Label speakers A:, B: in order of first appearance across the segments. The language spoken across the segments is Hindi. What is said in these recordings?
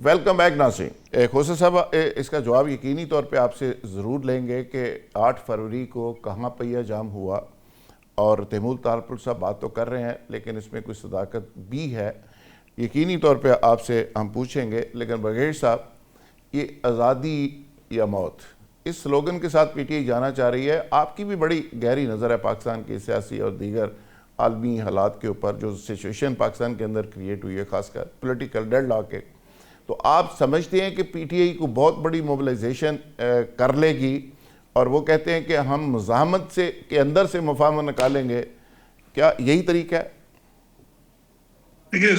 A: वेलकम बैक नाज़रीन। खोसा साहब, इसका जवाब यकीनी तौर पे आपसे ज़रूर लेंगे कि 8 फरवरी को कहाँ पहिया जाम हुआ, और तैमूर तारपुर साहब बात तो कर रहे हैं लेकिन इसमें कुछ सदाकत भी है, यकीनी तौर पे आपसे हम पूछेंगे। लेकिन बरगेश साहब, ये आज़ादी या मौत, इस स्लोगन के साथ पीटीआई जाना चाह रही है। आपकी भी बड़ी गहरी नज़र है पाकिस्तान के सियासी और दीगर आलमी हालात के ऊपर, जो सिचुएशन पाकिस्तान के अंदर क्रिएट हुई है, खासकर पोलिटिकल डेडलॉक के। तो आप समझते हैं कि पीटीआई को बहुत बड़ी मोबिलाइजेशन कर लेगी, और वो कहते हैं कि हम मुज़ाहमत से के अंदर से मुफाहमत निकालेंगे, क्या यही तरीका है?
B: देखिए,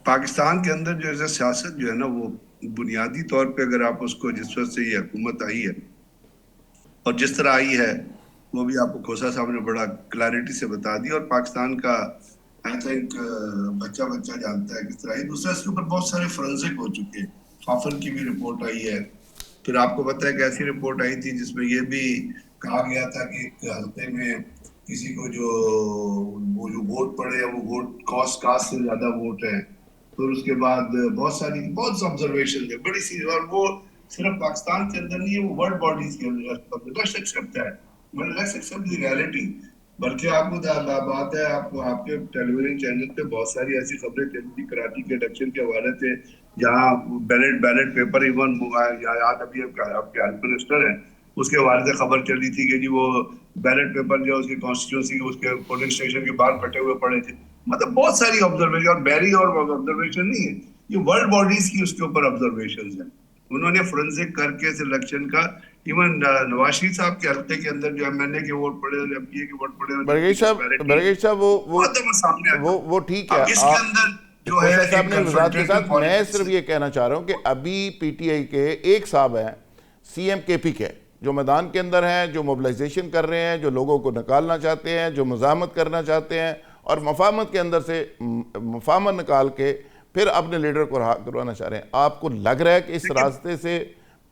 B: पाकिस्तान के अंदर जो है सियासत जो है ना, वो बुनियादी तौर पे अगर आप उसको, जिस वक्त से ये हुकूमत आई है और जिस तरह आई है, वो भी आपको खोसा साहब ने बड़ा क्लैरिटी से बता दी। और पाकिस्तान का आई थिंक बच्चा बच्चा जानता है किस तरह। दूसरा, इसके ऊपर बहुत सारे फोरेंसिक हो चुके हैं। फाफन की भी रिपोर्ट आई है, फिर आपको पता है कि ऐसी रिपोर्ट आई थी जिसमें ये भी कहा गया था कि एक हफ्ते में किसी को जो वोट पड़े, वो वोट कास्ट से ज्यादा वोट है। फिर उसके बाद बहुत ऑब्जर्वेशन है बड़ी सी, और वो सिर्फ पाकिस्तान के अंदर नहीं है, वो वर्ल्ड बॉडीज के अंदर। लेट्स एक्सेप्ट दैट, मतलब लेट्स एक्सेप्ट द रियलिटी। बल्कि आपको बात है, आपको आपके टेलीविजन चैनल पे बहुत सारी ऐसी खबरें चली थी कराची के इलेक्शन के हवाले से, जहाँ बैलेट पेपर इवन याद, अभी आपके हेल्थ मिनिस्टर है, उसके हवाले से खबर चली थी कि जी वो बैलेट पेपर जो उसकी कॉन्स्टिट्यूंसी उसके पोलिंग स्टेशन के बाहर फटे हुए पड़े थे। मतलब बहुत सारी ऑब्जर्वेशन, और बैरी और ऑब्जर्वेशन नहीं है, ये वर्ल्ड बॉडीज की उसके ऊपर ऑब्जर्वेशन है। उन्होंने फोरेंसिक करके सिलेक्शन का, इवन नवाज शरीफ साहब के हल्के के अंदर जो एमएनए के वोट पड़े और एमपीए के वोट पड़े,
A: बरगेश साहब,
B: सामने आता।
A: वो ठीक है।
B: अब इसके अंदर जो है,
A: खोसा साहब ने वजारत के साथ, मैं
B: पॉलिटिक्स
A: सिर्फ ये कहना चाह रहा हूँ कि अभी पीटीआई के एक साहब हैं, सीएम केपी के, जो मैदान के अंदर हैं, जो मोबिलाइजेशन कर रहे हैं, जो लोगों को निकालना चाहते हैं, जो मुज़ाहमत करना चाहते हैं, और मुफाहमत के अंदर से मुफाहमत निकाल के फिर अपने लीडर को रहा करवाना चाह रहे हैं। आपको लग रहा है कि इस रास्ते से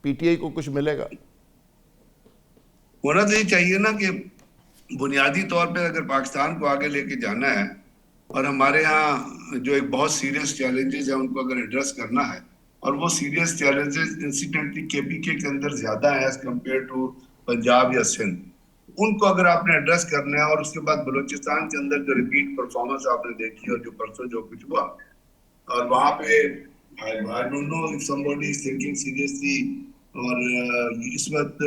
A: पीटीआई को कुछ मिलेगा?
B: होना तो ये चाहिए ना कि बुनियादी तौर पे अगर पाकिस्तान को आगे लेके जाना है, और हमारे यहाँ जो एक बहुत सीरियस चैलेंजेस है उनको अगर एड्रेस करना है, और वो सीरियस चैलेंजेस इंसिडेंटली केपीके के अंदर ज्यादा है एज कम्पेयर टू पंजाब या सिंध, उनको अगर आपने एड्रेस करना है। और उसके बाद बलूचिस्तान के अंदर जो रिपीट परफॉर्मेंस आपने देखी, और जो परसों जो कुछ हुआ, और वहां पे I don't know if somebody is thinking seriously, और इस वक्त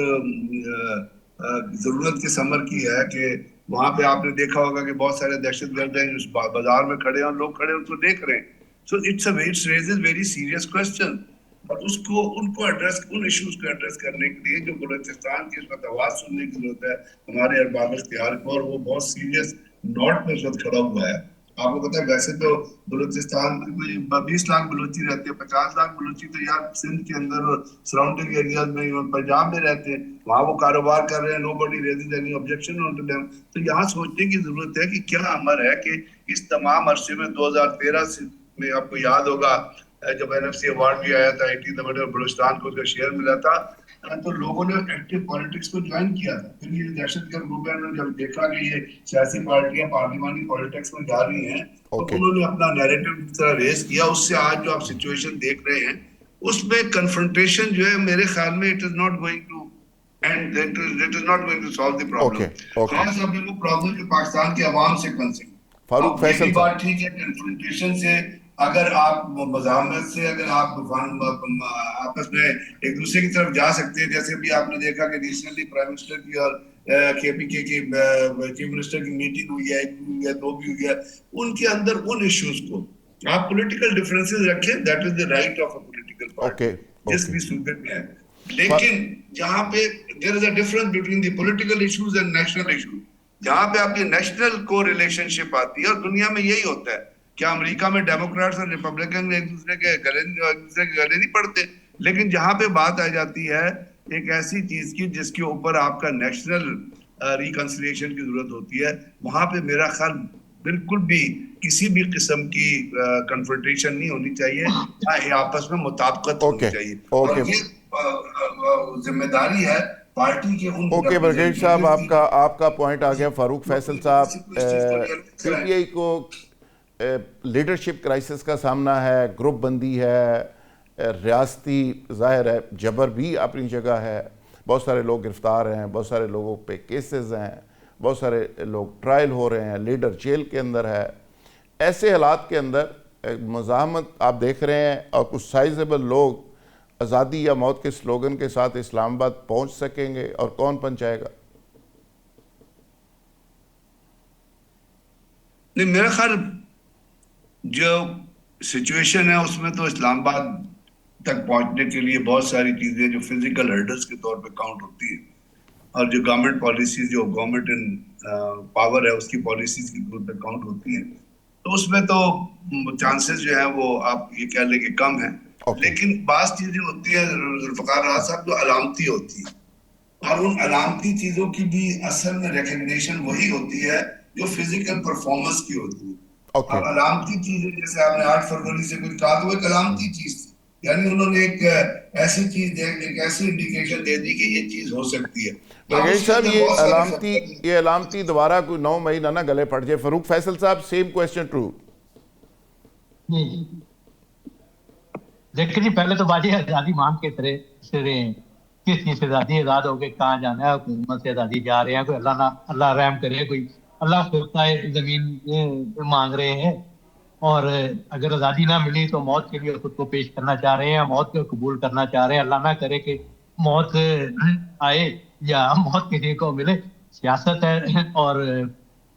B: जरूरत किस अमर की है कि वहां पे आपने देखा होगा कि बहुत सारे दहशतगर्द हैं जो बाजार में खड़े हैं, और लोग खड़े उनको देख रहे हैं। So it's raises very serious question, और उसको उनको एड्रेस, उन इश्यूज को एड्रेस करने के लिए जो बलूचिस्तान की इस वक्त आवाज सुनने की जरूरत है हमारे अरबाब इख्तियार को, और वो बहुत सीरियस नॉट पे इस वक्त खड़ा हुआ है। आपको पता है, वैसे तो बलूचिस्तान में कोई 20 लाख बलूची रहते हैं, 50 लाख बलूची तो यार सिंध के अंदर और सराउंडिंग एरियाज में और पंजाब में रहते हैं, वहां वो कारोबार कर रहे हैं, nobody raises any objection on to them. तो यहाँ सोचने की जरूरत है कि क्या अमर है कि इस तमाम अरसे में 2013 में, आपको याद होगा जब एनएफसी अवार्ड भी आया था 18 नंबर और बलूचिस्तान को उसका शेयर मिला था, तो लोगों ने एक्टिव पॉलिटिक्स को ज्वाइन किया था। फिर ये दहशतगर्द ग्रुप ने जब देखा कि ये सियासी पार्टियां पार्लिमानी पॉलिटिक्स में जा रही हैं, तो उन्होंने अपना नैरेटिव की तरह रेस किया। उससे आज जो आप सिचुएशन देख रहे हैं, उसमें कन्फ्रंटेशन जो है, मेरे ख्याल में it is not going to end, it is not going to solve the problem. खास अभी वो प्रॉब्लम जो पाकिस्तान के अवाम से कंसर्न।
A: फारूक फैसल
B: साहब, बात ठीक है, कन्फ्रंटेशन से, अगर आप मज़ाहमत से, अगर आप आपस में एक दूसरे की तरफ जा सकते हैं, जैसे भी आपने देखा कि रिसेंटली प्राइम मिनिस्टर की और केपीके की चीफ मिनिस्टर की मीटिंग हुई है, दो भी हुई है, उनके अंदर उन इश्यूज को आप पॉलिटिकल डिफरेंसेस रखें, that is the right of a political party जिस भी सूबे में है। लेकिन जहां पे there is a difference between the political issues and national issues, जहां पे आपकी नेशनल को रिलेशनशिप आती है, और दुनिया में यही होता है। क्या अमेरिका में डेमोक्रेट्स और रिपब्लिकन एक दूसरे के गले नहीं पड़ते? लेकिन जहां पे बात आ जाती है एक ऐसी चीज की जिसके ऊपर आपका नेशनल रिकंसिलिएशन की जरूरत होती है, वहां पे मेरा ख्याल बिल्कुल भी किसी भी किस्म की कन्फ्रंटेशन नहीं होनी चाहिए, आपस में मुताबिकत होनी चाहिए। और ये जिम्मेदारी है पार्टी के उन
A: बरगेश साहब, आपका पॉइंट आ गया। फारूक फैसल साहब, पीटीआई को लीडरशिप क्राइसिस का सामना है, ग्रुप बंदी है, रियासती ज़ाहिर है जबर भी अपनी जगह है, बहुत सारे लोग गिरफ़्तार हैं, बहुत सारे लोगों पे केसेस हैं, बहुत सारे लोग ट्रायल हो रहे हैं, लीडर जेल के अंदर है। ऐसे हालात के अंदर मज़ाहमत आप देख रहे हैं और कुछ साइजेबल लोग आज़ादी या मौत के स्लोगन के साथ इस्लामाबाद पहुंच सकेंगे और कौन पहुंचाएगा?
B: नहीं, मेरा ख्याल जो सिचुएशन है उसमें तो इस्लामाबाद तक पहुंचने के लिए बहुत सारी चीजें जो फिजिकल हर्डल्स के तौर पे काउंट होती है, और जो गवर्नमेंट पॉलिसीज, जो गवर्नमेंट इन पावर है उसकी पॉलिसीज के तौर पे काउंट होती है, तो उसमें तो चांसेस जो है वो आप ये कह लें कि कम है। लेकिन बात चीजें होती है जुल्फ़िकार राज साहब जो अलामती होती है, और उन अलामती चीजों की भी असल में रिकग्निशन वही होती है जो फिजिकल परफॉर्मेंस की होती है। अब अलामती चीजें जैसे आपने 8 फरवरी से कुछ कहा, तो वो एक अलामती चीज थी, यानी उन्होंने एक ऐसी चीज एक ऐसी इंडिकेशन दे दी कि ये चीज हो सकती है।
A: ब्रिगेड साहब, ये अलामती दोबारा कोई 9 महीना ना गले पड़ जाए। फरूक फैसल साहब, सेम क्वेश्चन टू।
C: देखिए जी, पहले तो बाजी आज़ादी मांग के रहे हैं, किस चीज़ से आज़ादी, आज़ाद होके कहाँ जाना है, हुकूमत से आज़ादी जा रहे हैं, कोई अल्लाह रहम करे, कोई अल्लाह ज़मीन मांग रहे हैं, और अगर आज़ादी ना मिली तो मौत के लिए खुद को पेश करना चाह रहे हैं, मौत को कबूल करना चाह रहे हैं। अल्लाह ना करे कि मौत आए या मौत किसी को मिले। सियासत है। और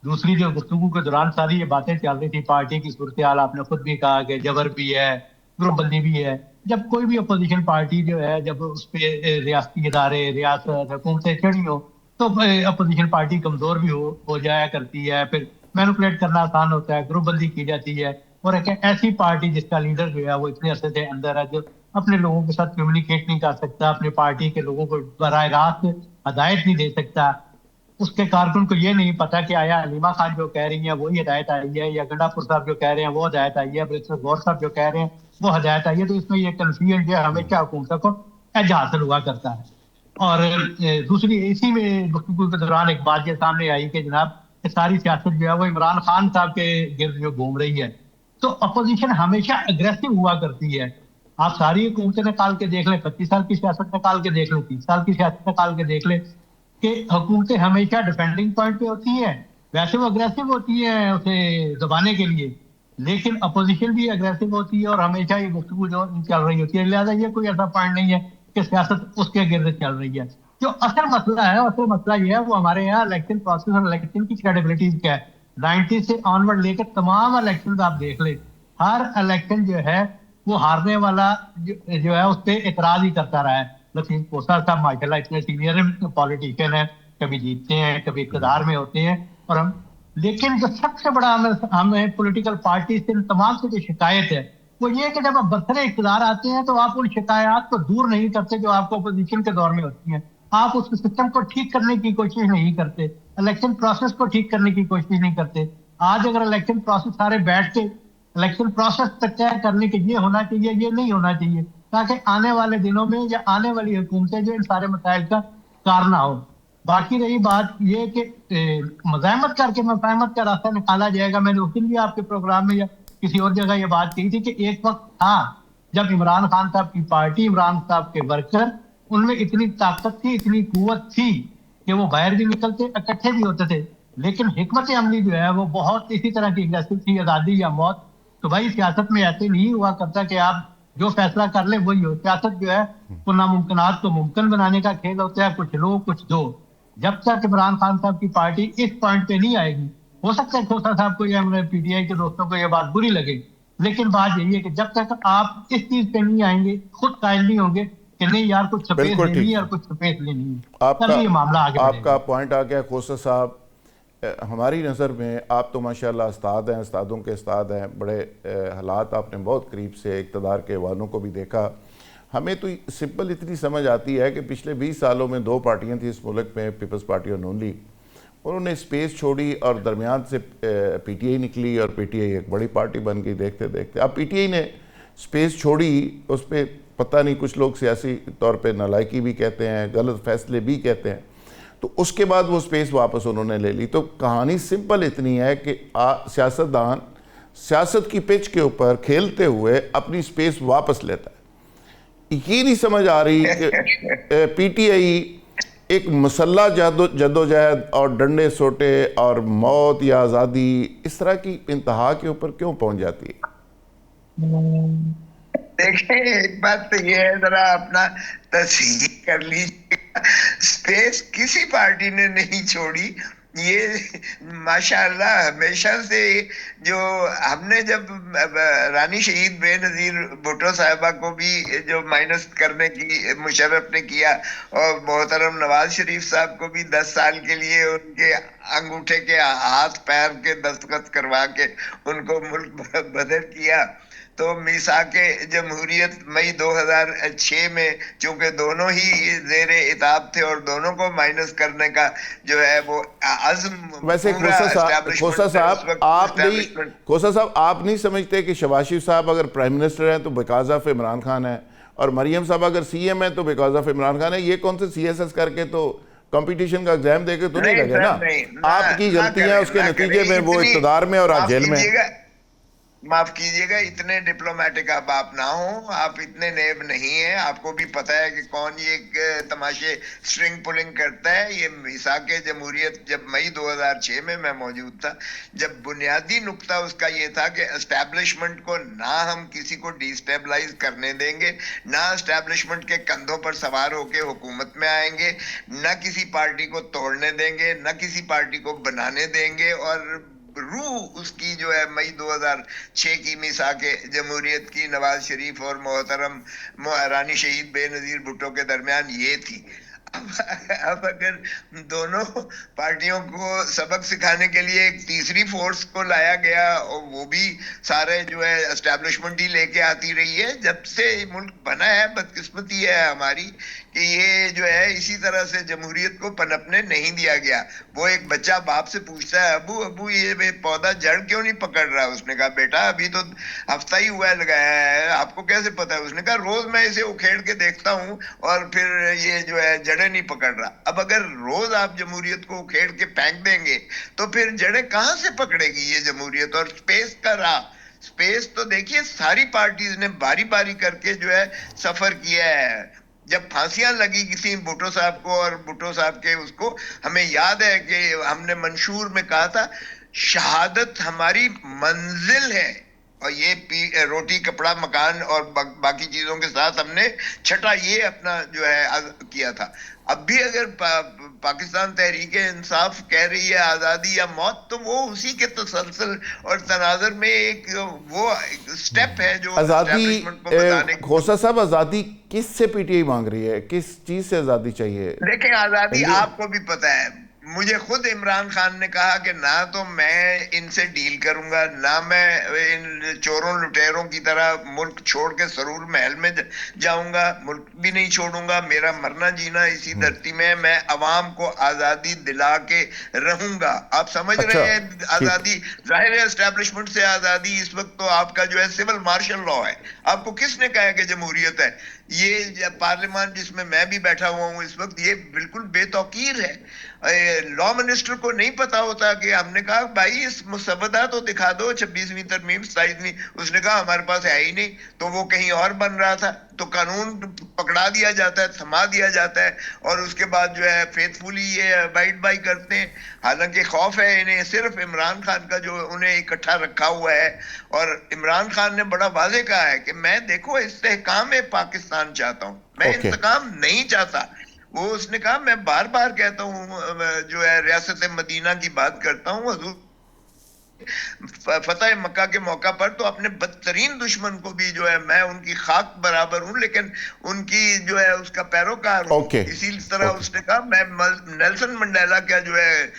C: दूसरी जो गुफ्तगू के दौरान सारी ये बातें चल रही थी, पार्टी की सूरत हाल आपने खुद भी कहा कि जबर भी है, ग्रुपबंदी भी है। जब कोई भी अपोजिशन पार्टी जो है, जब उस पर रियासती इदारे, रियासत, हुकूमतें चढ़ी हो, तो अपोजिशन पार्टी कमजोर भी हो जाया करती है, फिर मैनिपुलेट करना आसान होता है, ग्रुपबंदी की जाती है। और एक ऐसी पार्टी जिसका लीडर जो है वो इतने अरसे से अंदर है, जो अपने लोगों के साथ कम्युनिकेट नहीं कर सकता, अपनी पार्टी के लोगों को बराह रास्त हदायत नहीं दे सकता, उसके कारकुन को ये नहीं पता कि आया हलीमा खान जो कह रही है वही हदायत आई है, या गंडापुर साहब जो कह रहे हैं वो हदायत आई है, बैरिस्टर गौर साहब जो कह रहे हैं वो हदायत आई है। तो इसमें ये कन्फ्यूजन जो हमेशा हुकूमत को एज हासिल हुआ करता है। और दूसरी इसी में गुफ्तगू के दौरान एक बात ये सामने आई कि जनाब सारी सियासत जो है वो इमरान खान साहब के गिर्द जो घूम रही है। तो अपोजिशन हमेशा अग्रेसिव हुआ करती है। आप सारी हुकूमतें निकाल के देख लें, 25 साल की सियासत निकाल के देख लें, 30 साल की सियासत निकाल के देख लें, कि हुकूमतें हमेशा डिफेंडिंग पॉइंट पे होती है। वैसे वो अग्रेसिव होती है उसे दबाने के लिए, लेकिन अपोजिशन भी अग्रेसिव होती है और हमेशा ये गुफ्तगू जो चल रही होती है। लिहाजा ये कोई ऐसा पॉइंट नहीं है कि सियासत उसके गिर्द चल रही है। जो असल मसला है, असल मसला ये है वो हमारे यहाँ इलेक्शन प्रोसेस और इलेक्शन की क्रेडिबिलिटी क्या है। 90 से ऑनवर्ड लेकर तमाम इलेक्शन आप देख ले, हर इलेक्शन जो है वो हारने वाला जो है उस पर एतराज ही करता रहा है। लतीफ कोसा साहब माशाल्लाह इतने सीनियर पॉलिटिशियन है, कभी जीतते हैं कभी इक़्तिदार में होते हैं, और हम, लेकिन जो सबसे बड़ा हमें पॉलिटिकल पार्टी से तमाम से जो शिकायत है वो ये है कि जब आप बरसरे इक़्तिदार आते हैं तो आप उन शिकायत को दूर नहीं करते जो आपको अपोजिशन के दौर में होती हैं। आप उस सिस्टम को ठीक करने की कोशिश नहीं करते, इलेक्शन प्रोसेस को ठीक करने की कोशिश नहीं करते। आज अगर इलेक्शन प्रोसेस सारे बैठ के इलेक्शन प्रोसेस तक तय करने के ये होना चाहिए, ये नहीं होना चाहिए, ताकि आने वाले दिनों में या आने वाली हुकूमतें जो इन सारे मसाइल का कारण हो। बाकी रही बात ये कि मज़ाहमत करके मफाहमत का रास्ता निकाला जाएगा। मैंने उस दिन भी आपके प्रोग्राम में या किसी और जगह ये बात कही थी कि एक वक्त था जब इमरान खान साहब की पार्टी, इमरान साहब के वर्कर, उनमें इतनी ताकत थी, इतनी कुव्वत थी कि वो बाहर भी निकलते, इकट्ठे भी होते थे, लेकिन हिकमत अमली जो है वो बहुत इसी तरह की अग्रेसिव थी, आज़ादी या मौत। तो भाई सियासत में ऐसे नहीं हुआ करता कि आप जो फैसला कर ले वही हो। सियासत जो है वो नामुमकिनात को मुमकिन बनाने का खेल होता है, कुछ लो कुछ दो। जब तक इमरान खान साहब की पार्टी इस पॉइंट पे नहीं आएगी, हो सकता है खोसा साहब को या पीटीआई के दोस्तों को यह बात बुरी लगे, लेकिन बात यही है कि जब तक आप इस चीज पे नहीं आएंगे, खुद कायल नहीं होंगे कि नहीं यार कुछ सफेद लेनी है और कुछ सफेद लेनी है, तभी ये मामला आगे बढ़ेगा।
A: आपका पॉइंट आ गया खोसा साहब। हमारी नज़र में आप तो माशाल्लाह उस्ताद हैं, उस्तादों के उस्ताद हैं, बड़े हालात आपने बहुत करीब से इक़्तिदार के वालों को भी देखा। हमें तो सिंपल इतनी समझ आती है कि पिछले 20 सालों में 2 पार्टियां थी इस मुल्क में, पीपल्स पार्टी और नून लीग। उन्होंने स्पेस छोड़ी और दरमियान से पीटीआई निकली और पीटीआई एक बड़ी पार्टी बन गई देखते देखते। अब पीटीआई ने स्पेस छोड़ी, उस पर पता नहीं कुछ लोग सियासी तौर पर नालायकी भी कहते हैं, गलत फैसले भी कहते हैं, तो उसके बाद वो स्पेस वापस उन्होंने ले ली। तो कहानी सिंपल इतनी है कि सियासतदान सियासत की पिच के ऊपर खेलते हुए अपनी स्पेस वापस लेता है। ये नहीं समझ आ रही कि पीटीआई एक मसल्ला जद्दोजहद और डंडे सोटे और मौत या आज़ादी इस तरह की इंतहा के ऊपर क्यों पहुंच जाती है?
D: देखिए, एक बात तो ये है, जरा अपना तस्हीह कर लीजिए, स्पेस किसी पार्टी ने नहीं छोड़ी। ये माशाअल्लाह हमेशा से जो हमने जब रानी शहीद बेनज़ीर भुट्टो साहिबा को भी जो माइनस करने की मुशर्रफ ने किया, और मोहतरम नवाज शरीफ साहब को भी 10 साल के लिए उनके अंगूठे के हाथ पैर के दस्तखत करवा के उनको मुल्क बदर किया, तो मिसाके जमहूरियत मई 2006 में चूंकि दोनों ही जेर इताब थे और दोनों को माइनस करने का जो है वो अज़्म।
A: वैसे खोसा साहब आप नहीं समझते कि शहबाज शरीफ साहब अगर प्राइम मिनिस्टर हैं तो बिकॉज ऑफ इमरान खान है, और मरियम साहब अगर सीएम है तो बिकॉज ऑफ इमरान खान है? ये कौन से सीएसएस करके तो कंपटीशन का एग्जाम देके तो नहीं लगे ना, आपकी गलतियां उसके नतीजे में वो इक़्तिदार में और आप जेल में।
D: माफ कीजिएगा, इतने डिप्लोमेटिक आप ना हो, आप इतने नेब नहीं हैं, आपको भी पता है कि कौन ये तमाशे स्ट्रिंग पुलिंग करता है। ये मिसाके जमहूरियत जब मई 2006 में मैं मौजूद था, जब बुनियादी नुक्ता उसका ये था कि एस्टैब्लिशमेंट को ना हम किसी को डिस्टेबलाइज करने देंगे, ना एस्टैब्लिशमेंट के कंधों पर सवार होकर हुकूमत में आएंगे, ना किसी पार्टी को तोड़ने देंगे, ना किसी पार्टी को बनाने देंगे। और रूह उसकी जो है मई 2006 की मिसाके जमहूरियत की नवाज शरीफ और मोहतरम रानी शहीद बेनज़ीर भुट्टो के दरमियान ये थी। अब अगर दोनों पार्टियों को सबक सिखाने के लिए एक तीसरी फोर्स को लाया गया, और वो भी सारे जो है एस्टैब्लिशमेंट ही लेके आती रही है जब से मुल्क बना है। बदकिस्मती है हमारी कि ये जो है इसी तरह से जमहूरियत को पनपने नहीं दिया गया। वो एक बच्चा बाप से पूछता है, अबू अबू ये पौधा जड़ क्यों नहीं पकड़ रहा? उसने कहा, बेटा अभी तो हफ्ता ही हुआ है लगाया है, आपको कैसे पता है? उसने कहा, रोज मैं इसे उखेड़ के देखता हूँ और फिर ये जो है जड़ें नहीं पकड़ रहा। अब अगर रोज आप जमहूरियत को उखेड़ के फेंक देंगे तो फिर जड़ें कहाँ से पकड़ेगी ये जमहूरियत? और स्पेस का रहा, स्पेस तो देखिए सारी पार्टीज ने बारी बारी करके जो है सफर किया है। जब फांसियां लगी किसी भुट्टो साहब को और भुट्टो साहब के उसको, हमें याद है कि हमने मंशूर में कहा था, शहादत हमारी मंजिल है, और ये रोटी कपड़ा मकान और बाकी चीजों के साथ हमने छठा ये अपना जो है किया था। अब भी अगर पाकिस्तान तहरीक इंसाफ कह रही है आज़ादी या मौत, तो वो उसी के तसलसल और तनाजर में एक वो स्टेप है जो
A: आज़ादी। खोसा साहब, आज़ादी किस से पीटीआई मांग रही है? किस चीज से आज़ादी चाहिए?
D: देखें, आज़ादी आपको भी पता है, मुझे खुद इमरान खान ने कहा कि ना तो मैं इनसे डील करूंगा, ना मैं इन चोरों लुटेरों की तरह मुल्क छोड़ के सरूर महल में जाऊंगा, मुल्क भी नहीं छोड़ूंगा, मेरा मरना जीना इसी धरती में, मैं अवाम को आज़ादी दिला के रहूंगा। आप समझ रहे हैं आज़ादी, जाहिर है एस्टैब्लिशमेंट से आज़ादी इस वक्त तो आपका जो है सिविल मार्शल लॉ है। आपको किसने कहा कि जमहूरियत है? ये पार्लियामान जिसमें मैं भी बैठा हुआ हूँ इस वक्त, ये बिल्कुल बेतौकीर है। लॉ मिनिस्टर को नहीं पता होता कि हमने कहा भाई इस मुसवदा तो दिखा दो, 26वीं तरमीम 27वीं, उसने कहा हमारे पास है ही नहीं, तो वो कहीं और बन रहा था, तो कानून पकड़ा दिया जाता है, थमा दिया जाता है, और उसके बाद जो है फेथफुली ये अबाइड बाई करते हैं। हालांकि खौफ है इन्हें सिर्फ इमरान खान का जो उन्हें इकट्ठा रखा हुआ है, और इमरान खान ने बड़ा वाज़ेह कहा है कि मैं देखो इस्तेहकाम पाकिस्तान चाहता हूँ, मैं इंतकाम नहीं चाहता। वो उसने कहा, मैं बार बार कहता हूँ जो है रियासत मदीना की बात करता हूँ, हुजूर फतेह मक्का के मौका पर तो अपने बदतरीन दुश्मन को भी जो है मैं उनकी खाक बराबर हूं, लेकिन उनकी जो है उसका पैरोकार हूं। इसी तरह उसने कहा, मैं नेल्सन मंडेला का जो है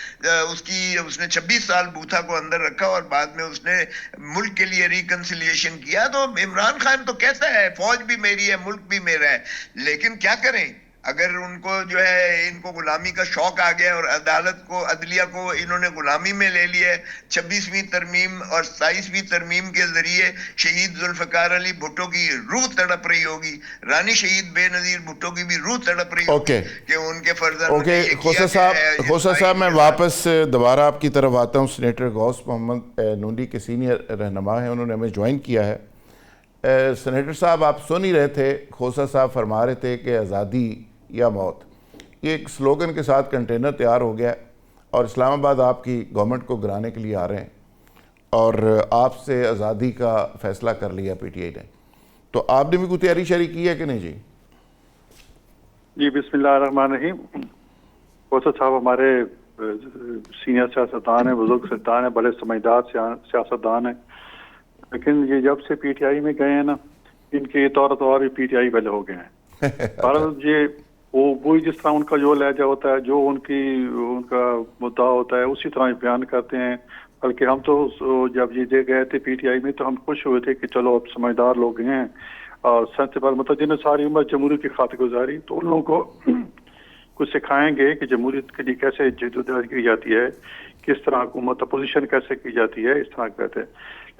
D: उसने 26 साल बूथा को अंदर रखा और बाद में उसने मुल्क के लिए रिकंसिलिएशन किया। तो इमरान खान तो कहता है फौज भी मेरी है, मुल्क भी मेरा है, लेकिन क्या करें अगर उनको जो है इनको गुलामी का शौक आ गया और अदालत को, अदलिया को इन्होंने गुलामी में ले लिया। 26वीं तरमीम और 27वीं तरमीम के जरिए शहीद जुल्फकार अली भुट्टो की रूह तड़प रही होगी, रानी शहीद बेनज़ीर भुट्टो की भी रूह तड़प रही होगी कि उनके फर्जंद।
A: खोसा साहब, मैं वापस दोबारा आपकी तरफ आता हूँ। सीनेटर गौस मोहम्मद नूनी के सीनियर रहनुमा हैं, उन्होंने हमें ज्वाइन किया है। सेनेटर साहब, आप सुन ही रहे थे, खोसा साहब फरमा रहे थे कि आज़ादी या मौत, ये एक स्लोगन के साथ कंटेनर तैयार हो गया है और इस्लामाबाद आपकी गवर्नमेंट को गिराने के लिए आ रहे हैं और आपसे आज़ादी का फ़ैसला कर लिया पीटीआई ने। तो आपने भी कोई तैयारी शरी की है कि नहीं जी?
E: जी, बिस्मिल्लाहिर्रहमानिर्रहीम। खोसा साहब हमारे सीनियर सियासतदान हैं, बुजुर्ग सियासतदान हैं, बड़े समझदार सियासतदान हैं, लेकिन ये जब से पीटीआई में गए हैं ना, इनके तौर तौर भी पीटीआई वाले हो गए हैं। पर ये वो जिस तरह उनका जो लहजा होता है, जो उनका मुद्दा होता है, उसी तरह बयान करते हैं। बल्कि हम तो जब ये गए थे पीटीआई में तो हम खुश हुए थे कि चलो अब समझदार लोग हैं और सेंसिबल, मतलब जिन्हें सारी उम्र जमहूरियत की खातिर गुजारी, तो उन लोगों को कुछ सिखाएंगे कि जमहूरियत के लिए कैसे जद्दोजहद की जाती है, किस तरह हुकूमत अपोजिशन कैसे की जाती है, इस तरह कहते हैं।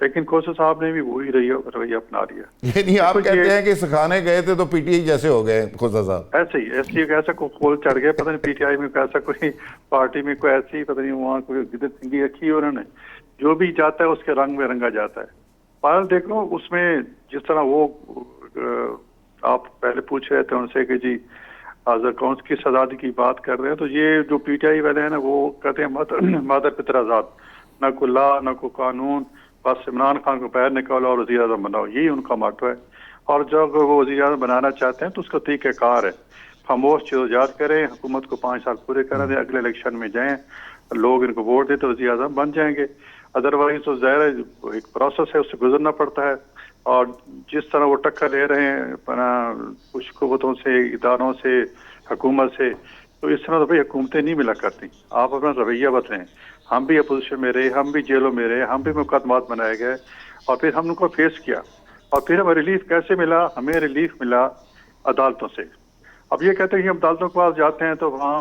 E: लेकिन खोसा साहब ने भी वही रवैया अपना लिया।
A: ये नहीं आप कहते हैं कि सिखाने गए थे तो पीटीआई जैसे हो गए खोसा साहब?
E: ऐसा कोई खोल चढ़ गया, पता नहीं पीटीआई में ऐसा कोई पार्टी में कोई ऐसी, पता नहीं वहाँ कोई गिदर सिंगी रखी है उन्होंने, जो भी जाता है उसके रंग में रंगा जाता है। पर देखो उसमें जिस तरह वो आप पहले पूछ रहे थे उनसे कि जी कौन किस आज़ादी की बात कर रहे हैं, तो ये जो पीटीआई वाले हैं ना, वो कहते हैं मादर पितर आज़ाद, न को ला न को कानून, बस इमरान खान को पैर निकालो और वज़ीर आज़म बनाओ, यही उनका मोटो है। और जब वो वज़ीर आज़म बनाना चाहते हैं तो उसका तरीक़ाकार है, खामोश चीज़ों करें, हुकूमत को 5 साल पूरे करा दें, अगले इलेक्शन में जाएँ, लोग इनको वोट दें तो वज़ीर आज़म बन जाएंगे। अदरवाइज तो ज़ाहिर एक प्रोसेस है, उससे गुजरना पड़ता है। और जिस तरह वो टक्कर ले रहे हैं कुछ कुव्वतों से, इदारों से, हुकूमत से, तो इस तरह तो भाई हुकूमतें नहीं मिला करती। आप अपना रवैया बदलें। हम भी अपोजिशन में रहे, हम भी जेलों में रहे, हम भी मुकदमात बनाए गए और फिर हम उनको फेस किया। और फिर हमें रिलीफ कैसे मिला? हमें रिलीफ मिला अदालतों से। अब ये कहते हैं कि हम अदालतों के पास जाते हैं तो वहाँ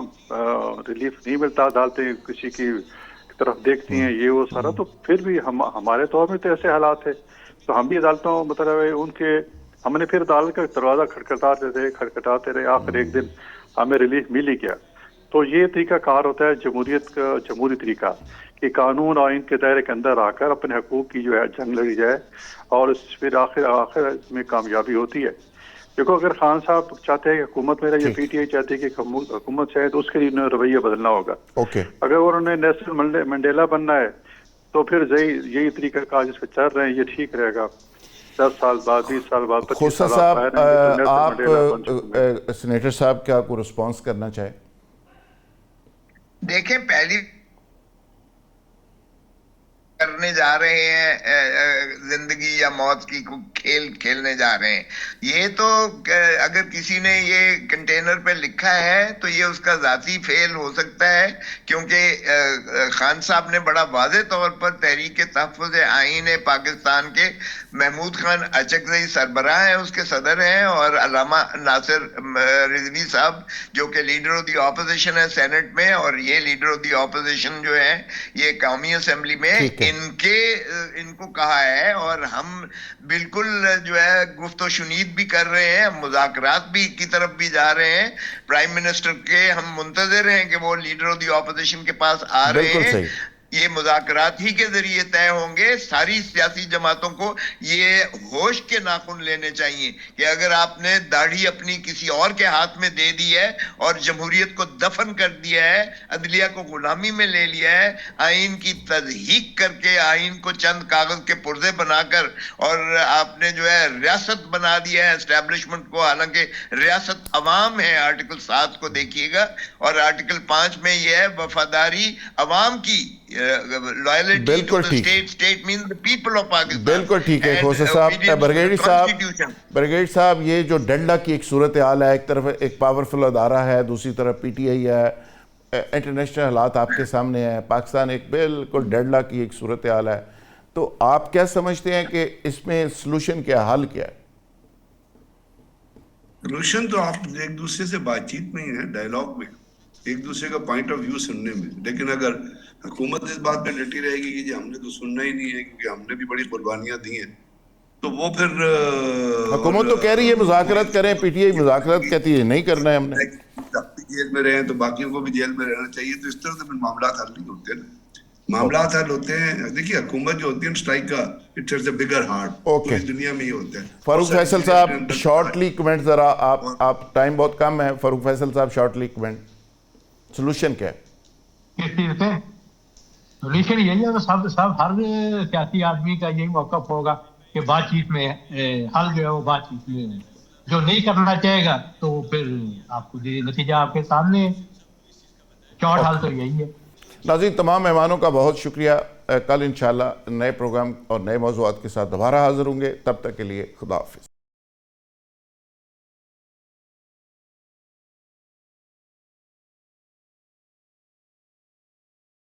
E: रिलीफ नहीं मिलता, अदालतें किसी की तरफ देखती हैं, ये वो सारा। तो फिर भी हमारे तौर में तो ऐसे हालात है, तो हम भी अदालतों मतलब उनके हमने फिर अदालत का दरवाज़ा खटखटाते रहे। आखिर एक दिन हमें रिलीफ मिल ही गया। तो ये तरीका कार होता है जमहूरियत का, जमहूरी तरीका कि कानून और इनके दायरे के अंदर आकर अपने हकूक़ की जो है जंग लड़ी जाए और फिर आखिर इसमें कामयाबी होती है। देखो अगर खान साहब चाहते हैं कि हुकूमत में रहे या पीटीआई चाहती है कि हुकूमत चाहे, तो उसके लिए रवैया बदलना होगा। अगर उन्होंने नेशनल मंडेला बनना है तो फिर यही तरीका कार जिसको चल रहे हैं ये ठीक रहेगा। 10 साल बाद, 20 साल बाद, 25
A: खोसा
E: साल
A: साहब, आप सेनेटर साहब क्या कोई रिस्पॉन्स करना चाहे?
D: देखें, पहली करने जा रहे हैं जिंदगी या मौत की खेल खेलने जा रहे हैं। ये तो अगर किसी ने ये कंटेनर पे लिखा है तो ये उसका जाती फेल हो सकता है, क्योंकि खान साहब ने बड़ा वाज़े तौर पर तहरीक तहफ़्फ़ुज़ आईन पाकिस्तान के महमूद खान अचकज़ई सरबराह हैं, उसके सदर हैं, और अल्लामा नासिर रिजवी साहब जो कि लीडर ऑफ द ऑपोजिशन है सेनेट में, और ये लीडर ऑफ द ऑपोजिशन जो है ये कौमी असम्बली में, इनको कहा है। और हम बिल्कुल जो है गुफ्तो शुनीद भी कर रहे हैं, मुज़ाकरात भी की तरफ भी जा रहे हैं। प्राइम मिनिस्टर के हम मुंतज़िर हैं कि वो लीडर ऑफ द ऑपोजिशन के पास आ रहे हैं। ये मुज़ाकरात ही के जरिए तय होंगे। सारी सियासी जमातों को ये होश के नाखून लेने चाहिए कि अगर आपने दाढ़ी अपनी किसी और के हाथ में दे दी है और जमहूरियत को दफन कर दिया है, अदलिया को गुलामी में ले लिया है, आइन की तज़हीक करके आइन को चंद कागज के पुर्जे बनाकर, और आपने जो है रियासत बना दिया है एस्टेब्लिशमेंट को, हालांकि रियासत अवाम है। आर्टिकल 7 को देखिएगा, और आर्टिकल 5 में यह है वफादारी अवाम की, loyalty to the state, state means the people of Pakistan.
A: बिल्कुल ठीक है खोसा साहब। ब्रिगेड साहब, ये जो डंडा की एक सूरत हाल है, एक तरफ एक पावरफुल अदारा है, दूसरी तरफ पीटीआई है, इंटरनेशनल हालात आपके सामने है, पाकिस्तान एक बिल्कुल डंडा की एक सूरत हाल है, तो आप क्या समझते हैं कि इसमें सलूशन क्या, हल क्या है?
B: सलूशन तो आप एक दूसरे से बातचीत में ही है, डायलॉग में, एक दूसरे का पॉइंट ऑफ व्यू सुनने में। लेकिन अगर हुकूमत इस बात पे डटी रहेगी कि जी हमने तो सुनना ही नहीं है क्योंकि हमने भी बड़ी कुर्बानियां दी हैं, तो वो फिर
A: हुकूमत तो कह रही है मुज़ाकरात करें, पीटीआई मुज़ाकरात कहती है नहीं करना है हमने।
B: जेल में रहे तो बाकियों को भी जेल में रहना चाहिए, तो इस तरह से फिर मामला हल नहीं होते ना। मामला हल होते हैं। देखिए हुकूमत जो होती है स्ट्राइक का, it is a bigger heart,
A: okay.
B: पूरी दुनिया में ही होता है।
A: फारूक
B: और
A: फैसल
B: सारी
A: साहब
B: चीजें अपने अंदर
A: शॉर्टली कमेंट ज़रा, आप टाइम बहुत कम है, फारूक फैसल साहब शॉर्टली कमेंट, सोल्यूशन क्या है?
C: किस चीज पे सोल्यूशन यही है, तो सब सब हर सियासी आदमी का यही मौकफ होगा कि बातचीत में हल जो है वो बातचीत में है। जो नहीं करना चाहेगा तो फिर आपको नतीजा आपके सामने है। शॉर्ट हल तो यही है।
A: नाज़रीन, तमाम मेहमानों का बहुत शुक्रिया। कल इंशाल्लाह नए प्रोग्राम और नए मौज़ूआत के साथ दोबारा हाज़िर होंगे। तब तक के लिए खुदा हाफिज़।